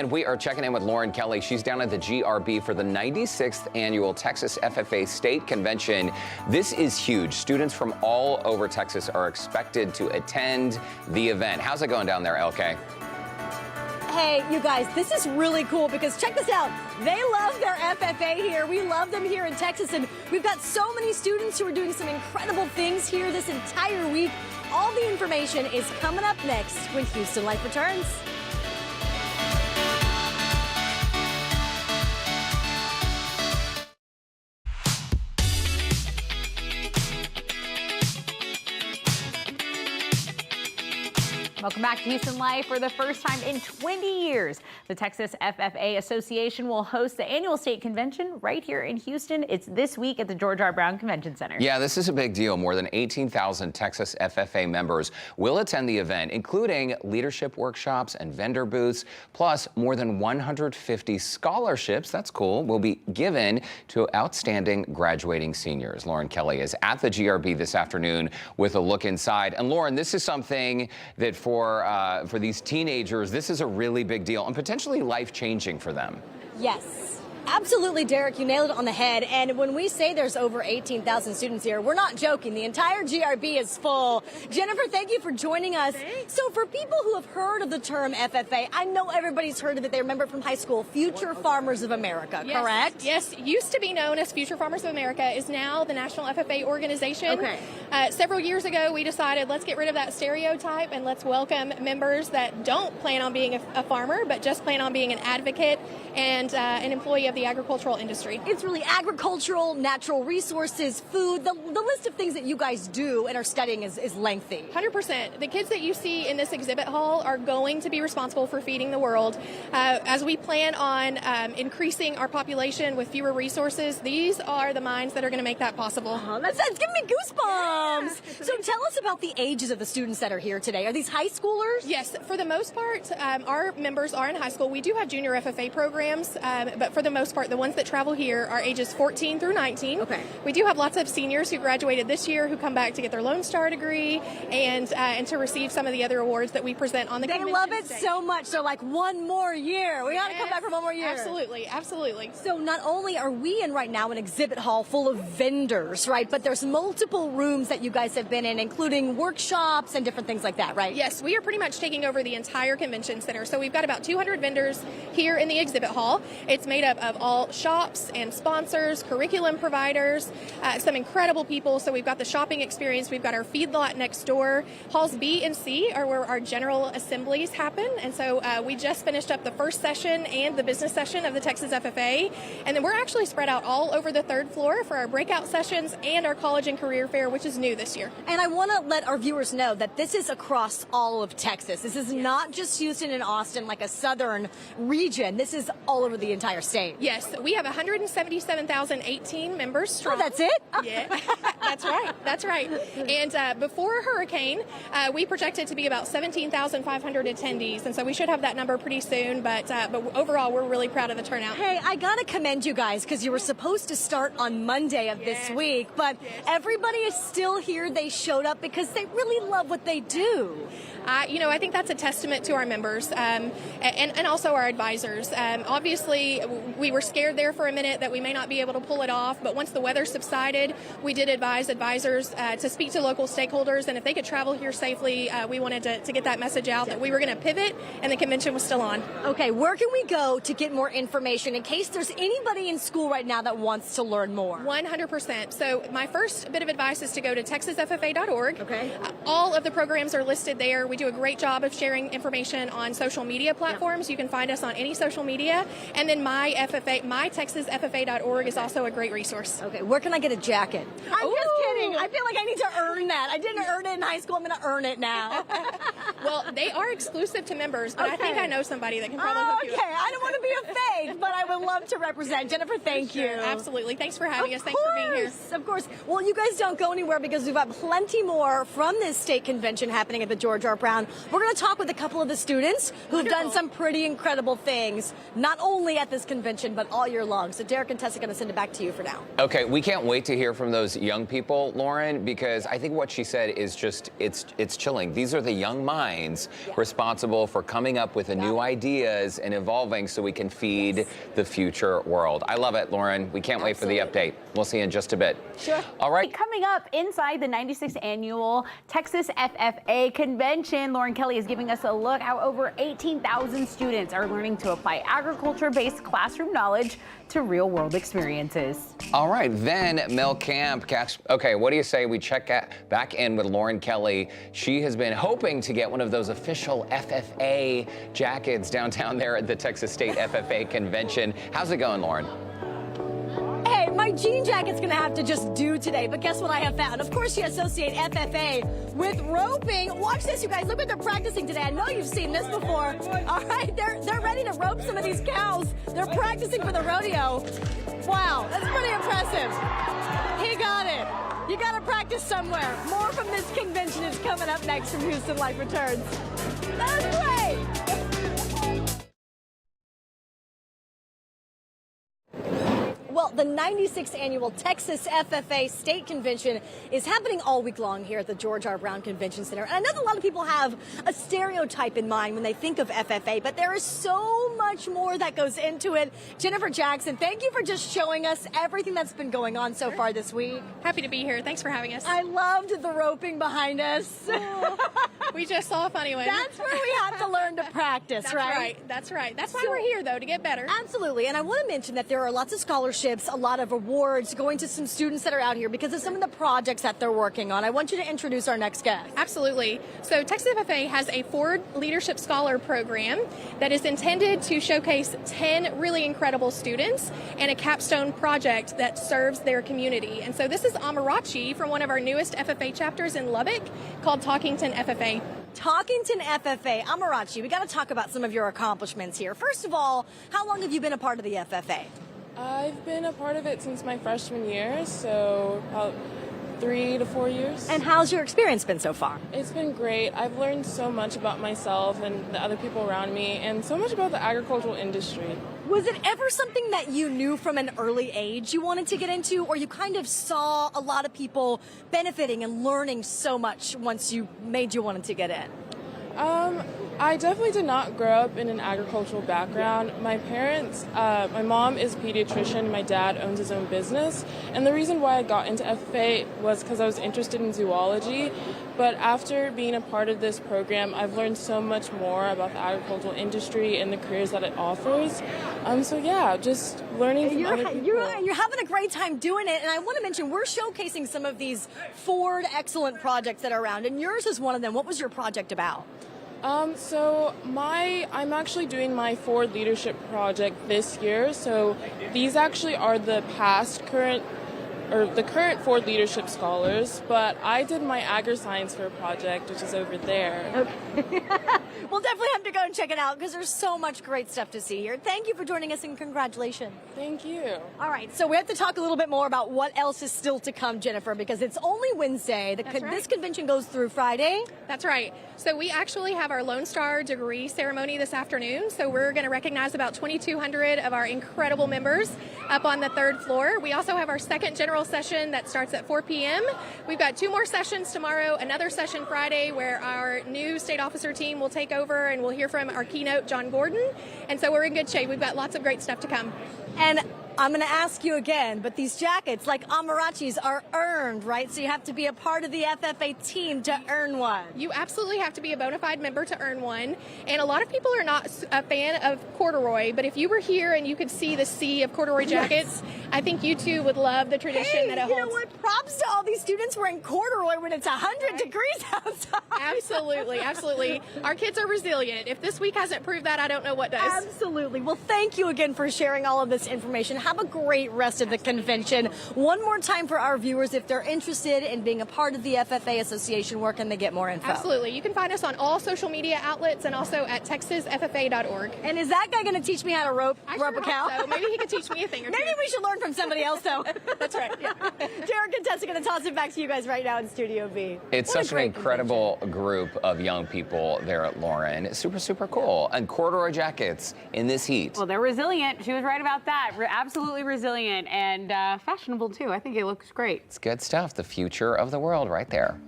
And we are checking in with Lauren Kelly. She's down at the GRB for the 96th Annual Texas FFA State Convention. This is huge. Students from all over Texas are expected to attend the event. How's it going down there, LK? Hey, you guys, this is really cool because check this out. They love their FFA here. We love them here in Texas, and we've got so many students who are doing some incredible things here this entire week. All the information is coming up next when Houston Life returns. Welcome back to Houston Life. For the first time in 20 years, the Texas FFA Association will host the annual state convention right here in Houston. It's this week at the George R. Brown Convention Center. Yeah, this is a big deal. More than 18,000 Texas FFA members will attend the event, including leadership workshops and vendor booths, plus more than 150 scholarships, that's cool, will be given to outstanding graduating seniors. Lauren Kelly is at the GRB this afternoon with a look inside. And Lauren, this is something that for these teenagers, this is a really big deal and potentially life-changing for them. Yes. Absolutely, Derek, you nailed it on the head. And when we say there's over 18,000 students here, we're not joking. The entire GRB is full. Jennifer, thank you for joining us. Thanks. So for people who have heard of the term FFA, I know everybody's heard of it. They remember it from high school, Future Farmers of America, correct? Yes, used to be known as Future Farmers of America, is now the National FFA organization. Okay. Several years ago, we decided let's get rid of that stereotype and let's welcome members that don't plan on being a farmer, but just plan on being an advocate and an employee of the agricultural industry. It's really agricultural, natural resources, food. The list of things that you guys do and are studying is lengthy. 100%. The kids that you see in this exhibit hall are going to be responsible for feeding the world. As we plan on increasing our population with fewer resources, these are the minds that are going to make that possible. That's giving me goosebumps. Yeah. So tell us about the ages of the students that are here today. Are these high schoolers? Yes, for the most part, our members are in high school. We do have junior FFA programs, but for the most part, the ones that travel here are ages 14 through 19. Okay. We do have lots of seniors who graduated this year who come back to get their Lone Star degree and to receive some of the other awards that we present on the convention. They love it so much. They're like, one more year. We got to come back for one more year. Absolutely, absolutely. So not only are we in right now an exhibit hall full of vendors, right, but there's multiple rooms that you guys have been in, including workshops and different things like that, right? Yes, we are pretty much taking over the entire convention center. So we've got about 200 vendors here in the exhibit hall. It's made up of all shops and sponsors, curriculum providers, some incredible people. So we've got the shopping experience. We've got our feedlot next door. Halls B and C are where our general assemblies happen. And so we just finished up the first session and the business session of the Texas FFA. And then we're actually spread out all over the third floor for our breakout sessions and our college and career fair, which is new this year. And I want to let our viewers know that this is across all of Texas. This is not just Houston and Austin, like a southern region. This is all over the entire state. Yes, we have 177,018 members strong. Oh, that's it? Yeah, that's right. That's right. And before hurricane, we projected to be about 17,500 attendees, and so we should have that number pretty soon. But overall, we're really proud of the turnout. Hey, I gotta commend you guys because you were supposed to start on Monday of this week, but everybody is still here. They showed up because they really love what they do. I think that's a testament to our members and also our advisors. Obviously, we were scared there for a minute that we may not be able to pull it off, but once the weather subsided, we did advise advisors to speak to local stakeholders, and if they could travel here safely, we wanted to get that message out that we were going to pivot and the convention was still on. Okay, where can we go to get more information in case there's anybody in school right now that wants to learn more? 100%. So my first bit of advice is to go to texasffa.org. Okay. All of the programs are listed there. We do a great job of sharing information on social media platforms. You can find us on any social media. And then mytexasffa.org is also a great resource. Okay, where can I get a jacket? I'm just kidding. I feel like I need to earn that. I didn't earn it in high school. I'm going to earn it now. Well, they are exclusive to members, but I think I know somebody that can probably help you. Okay, I don't want to be a fake, but I would love to represent. Jennifer, thank you. Absolutely. Thanks for having us. Thanks for being here. Of course. Well, you guys don't go anywhere because we've got plenty more from this state convention happening at the George R. Brown. We're going to talk with a couple of the students who've done some pretty incredible things, not only at this convention, but all year long. So Derek and Tessa are going to send it back to you for now. Okay, we can't wait to hear from those young people, Lauren, because I think what she said is just, it's chilling. These are the young minds minds responsible for coming up with the new ideas and evolving so we can feed the future world. I love it, Lauren. We can't wait for the update. We'll see you in just a bit. Sure. All right. Coming up inside the 96th Annual Texas FFA Convention, Lauren Kelly is giving us a look how over 18,000 students are learning to apply agriculture-based classroom knowledge to real-world experiences. All right, then Mel Camp. Okay, what do you say we check back in with Lauren Kelly? She has been hoping to get one of those official FFA jackets downtown there at the Texas State FFA Convention. How's it going, Lauren? Hey, my jean jacket's gonna have to just do today, but guess what I have found? Of course, you associate FFA with roping. Watch this, you guys. Look what they're practicing today. I know you've seen this before. All right, they're ready to rope some of these cows. They're practicing for the rodeo. Wow, that's pretty impressive. He got it. You gotta practice somewhere. More from this convention is coming up next from Houston Life Returns. That's great. Well, the 96th Annual Texas FFA State Convention is happening all week long here at the George R. Brown Convention Center. And I know a lot of people have a stereotype in mind when they think of FFA, but there is so much more that goes into it. Jennifer Jackson, thank you for just showing us everything that's been going on so far this week. Happy to be here. Thanks for having us. I loved the roping behind us. We just saw a funny one. That's where we have to learn to practice, That's right? right. That's right. That's why we're here, though, to get better. Absolutely. And I want to mention that there are lots of scholarships, a lot of awards going to some students that are out here because of some of the projects that they're working on. I want you to introduce our next guest. Absolutely. So Texas FFA has a Forward Leadership Scholar program that is intended to showcase 10 really incredible students and a capstone project that serves their community. And so this is Amarachi from one of our newest FFA chapters in Lubbock called Talkington FFA. Talkington FFA. Amarachi, we got to talk about some of your accomplishments here. First of all, how long have you been a part of the FFA? I've been a part of it since my freshman year, so about 3 to 4 years. And how's your experience been so far? It's been great. I've learned so much about myself and the other people around me, and so much about the agricultural industry. Was it ever something that you knew from an early age you wanted to get into, or you kind of saw a lot of people benefiting and learning so much once you wanted to get in? I definitely did not grow up in an agricultural background. My parents, my mom is a pediatrician, my dad owns his own business, and the reason why I got into FFA was because I was interested in zoology, but after being a part of this program, I've learned so much more about the agricultural industry and the careers that it offers. So yeah, just learning from other people. You're having a great time doing it, and I want to mention we're showcasing some of these Ford excellent projects that are around, and yours is one of them. What was your project about? I'm actually doing my Forward Leadership project this year. So these actually are the current Forward Leadership Scholars, but I did my Agri-Science Fair project, which is over there. Okay. We'll definitely have to go and check it out because there's so much great stuff to see here. Thank you for joining us and congratulations. Thank you. All right, so we have to talk a little bit more about what else is still to come, Jennifer, because it's only Wednesday. This convention goes through Friday. That's right. So we actually have our Lone Star degree ceremony this afternoon. So we're going to recognize about 2,200 of our incredible members up on the 3rd floor. We also have our second general session that starts at 4 p.m. We've got 2 more sessions tomorrow, another session Friday where our new state officer team will take over and we'll hear from our keynote, John Gordon. And so we're in good shape. We've got lots of great stuff to come. And I'm going to ask you again, but these jackets, like Amarachi's, are earned, right? So you have to be a part of the FFA team to earn one. You absolutely have to be a bona fide member to earn one. And a lot of people are not a fan of corduroy, but if you were here and you could see the sea of corduroy jackets, I think you too would love the tradition that it holds. You know what? Props to all these students wearing corduroy when it's 100 degrees outside. Absolutely, absolutely. Our kids are resilient. If this week hasn't proved that, I don't know what does. Absolutely. Well, thank you again for sharing all of this information. Have a great rest of the convention. One more time for our viewers, if they're interested in being a part of the FFA Association, where can they get more info? Absolutely. You can find us on all social media outlets and also at texasffa.org. And is that guy going to teach me how to rope a cow? So. Maybe he could teach me a thing or two. Maybe we should learn from somebody else, though. That's right. Yeah. Derek and Tessa are going to toss it back to you guys right now in Studio B. It's such an incredible group of young people there at Lauren. Super, super cool. And corduroy jackets in this heat. Well, they're resilient. She was right about that. Absolutely resilient and fashionable, too. I think it looks great. It's good stuff. The future of the world right there.